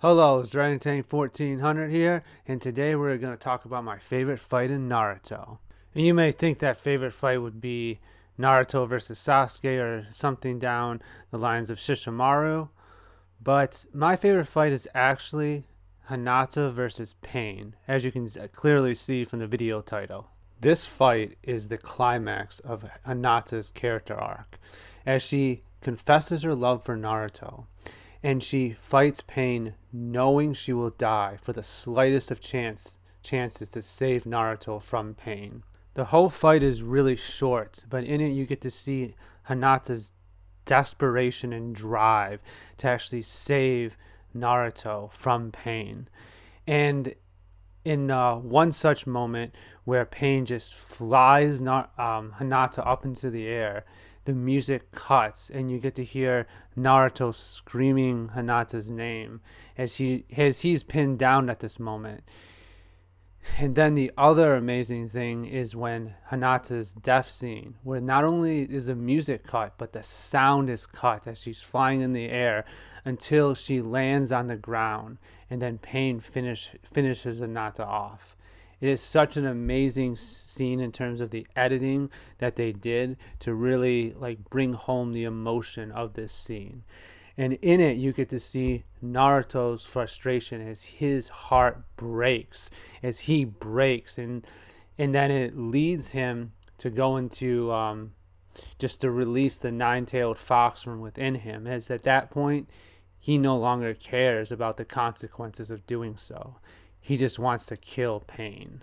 Hello, it's Dragon Tank 1400 here, and today we're going to talk about my favorite fight in Naruto. And you may think that favorite fight would be Naruto versus Sasuke or something down the lines of Shishimaru, but my favorite fight is actually Hinata versus Pain, as you can clearly see from the video title. This fight is the climax of Hinata's character arc, as she confesses her love for Naruto and she fights Pain knowing she will die for the slightest of chances to save Naruto from Pain. The whole fight is really short, but in it you get to see Hinata's desperation and drive to actually save Naruto from Pain. And in one such moment where Pain just flies Hinata up into the air, the music cuts and you get to hear Naruto screaming Hinata's name as he's pinned down at this moment. And then the other amazing thing is when Hinata's death scene, where not only is the music cut, but the sound is cut as she's flying in the air until she lands on the ground, and then Pain finishes Hinata off. It is such an amazing scene in terms of the editing that they did to really bring home the emotion of this scene. And in it, you get to see Naruto's frustration as his heart breaks, as he breaks, and then it leads him to go into just to release the nine-tailed fox from within him. As at that point, he no longer cares about the consequences of doing so. He just wants to kill Pain.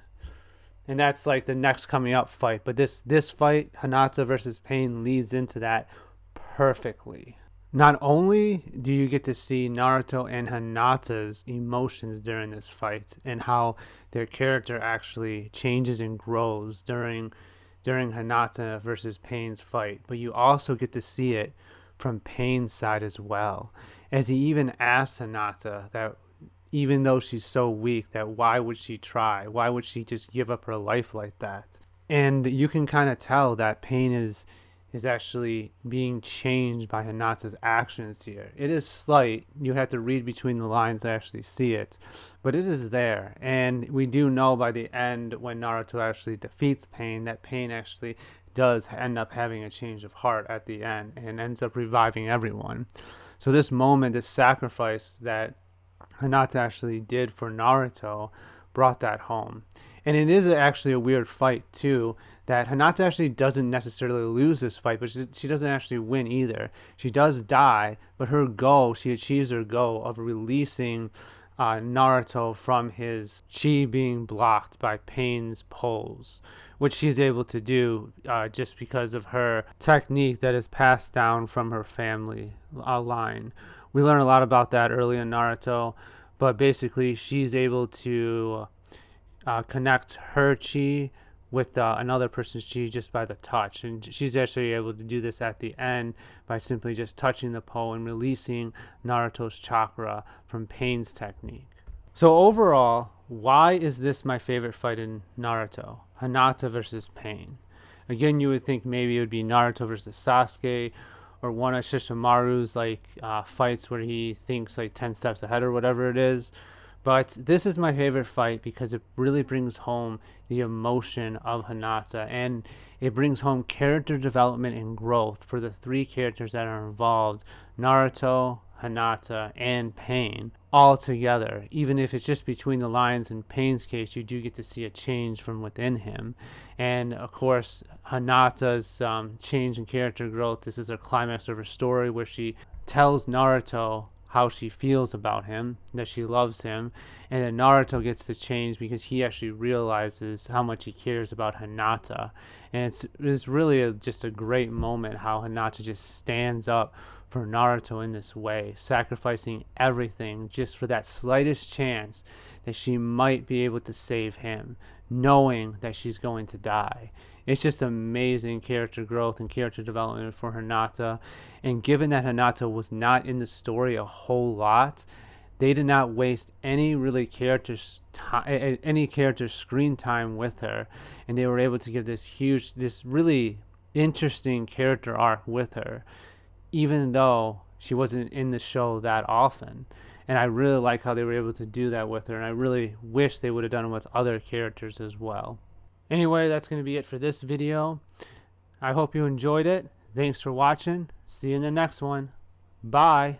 And that's like the next coming up fight. But this fight, Hinata versus Pain, leads into that perfectly. Not only do you get to see Naruto and Hinata's emotions during this fight and how their character actually changes and grows during Hinata versus Pain's fight, but you also get to see it from Pain's side as well. As he even asks Hinata that even though she's so weak, that why would she try? Why would she just give up her life like that? And you can kind of tell that Pain is actually being changed by Hinata's actions here. It is slight. You have to read between the lines to actually see it. But it is there. And we do know by the end when Naruto actually defeats Pain that Pain actually does end up having a change of heart at the end and ends up reviving everyone. So this moment, this sacrifice that Hinata actually did for Naruto brought that home. And it is actually a weird fight too, that Hinata actually doesn't necessarily lose this fight, but she doesn't actually win either. She does die, but her goal, she achieves her goal of releasing Naruto from his chi being blocked by Pain's pulls, which she's able to do just because of her technique that is passed down from her family line. We learn a lot about that early in Naruto, but basically she's able to connect her chi with another person's chi just by the touch. And she's actually able to do this at the end by simply just touching the pole and releasing Naruto's chakra from Pain's technique. So overall, why is this my favorite fight in Naruto? Hinata versus Pain. Again, you would think maybe it would be Naruto versus Sasuke, or one of Shishimaru's fights where he thinks 10 steps ahead or whatever it is. But this is my favorite fight because it really brings home the emotion of Hinata, and it brings home character development and growth for the three characters that are involved: Naruto, Hinata, and Pain, all together. Even if it's just between the lines, in Pain's case, you do get to see a change from within him. And of course, Hinata's change in character growth, this is a climax of her story where she tells Naruto how she feels about him, that she loves him, and then Naruto gets to change because he actually realizes how much he cares about Hinata. And it's really just a great moment how Hinata just stands up for Naruto in this way, sacrificing everything just for that slightest chance that she might be able to save him, knowing that she's going to die. It's just amazing character growth and character development for Hinata. And given that Hinata was not in the story a whole lot, they did not waste any character screen time with her, and they were able to give this really interesting character arc with her, even though she wasn't in the show that often. and I really like how they were able to do that with her, and I really wish they would have done it with other characters as well. Anyway, that's going to be it for this video. I hope you enjoyed it. Thanks for watching. See you in the next one. Bye.